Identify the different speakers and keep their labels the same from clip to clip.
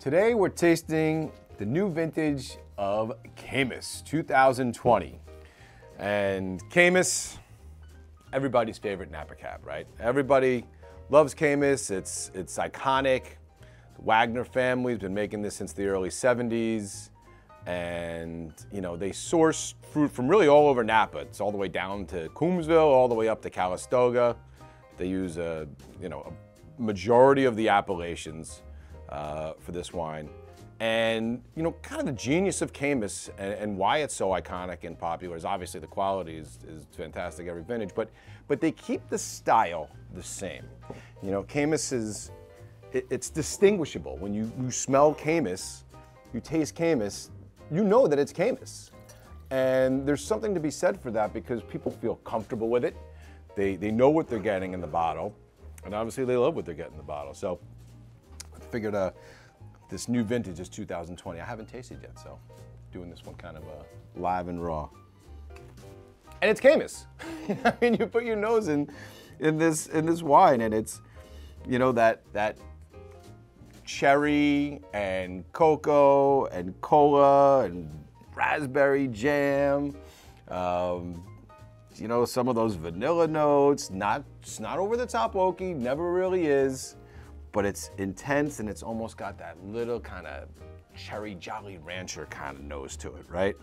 Speaker 1: Today we're tasting the new vintage of Caymus 2020. And Caymus, everybody's favorite Napa Cab, right? Everybody loves Caymus, it's iconic. The Wagner family's been making this since the early 70s. And you know, they source fruit from really all over Napa. It's all the way down to Coombsville, all the way up to Calistoga. They use a majority of the appellations for this wine. And kind of the genius of Caymus and why it's so iconic and popular is obviously the quality is fantastic every vintage, but they keep the style the same. Caymus it's distinguishable. When you smell Caymus, you taste Caymus, you know that it's Caymus. And there's something to be said for that because people feel comfortable with it. They know what they're getting in the bottle, and obviously they love what they're getting in the bottle. So I figured this new vintage is 2020. I haven't tasted yet, so doing this one kind of live and raw. And it's Caymus. I mean, you put your nose in this wine, and it's that cherry and cocoa and cola and raspberry jam. Some of those vanilla notes. It's not over the top oaky, never really is. But it's intense, and it's almost got that little kind of cherry Jolly Rancher kind of nose to it, right?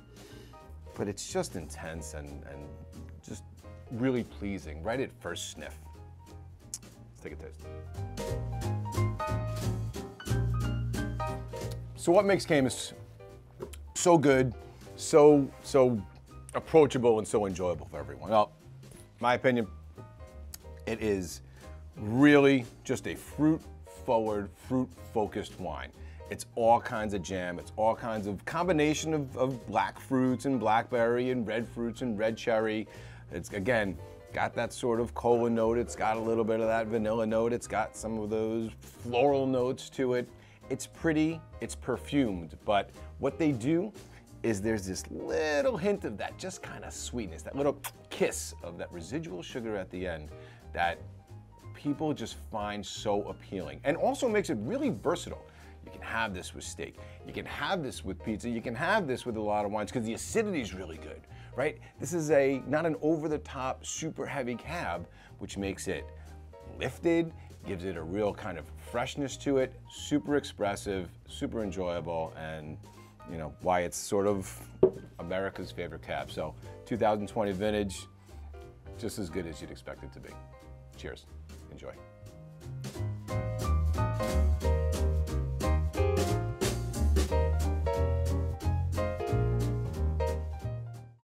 Speaker 1: But it's just intense and just really pleasing right at first sniff. Let's take a taste. So what makes Caymus so good, so approachable, and so enjoyable for everyone? Well, my opinion, it is really just a fruit-forward, fruit-focused wine. It's all kinds of jam, it's all kinds of combination of black fruits and blackberry and red fruits and red cherry. It's, again, got that sort of cola note, it's got a little bit of that vanilla note, it's got some of those floral notes to it. It's pretty, it's perfumed, but what they do is there's this little hint of that just kind of sweetness, that little kiss of that residual sugar at the end that people just find so appealing, and also makes it really versatile. You can have this with steak, you can have this with pizza, you can have this with a lot of wines because the acidity is really good, right? This is not an over-the-top, super heavy cab, which makes it lifted, gives it a real kind of freshness to it, super expressive, super enjoyable, and why it's sort of America's favorite cab. So 2020 vintage, just as good as you'd expect it to be. Cheers. Enjoy.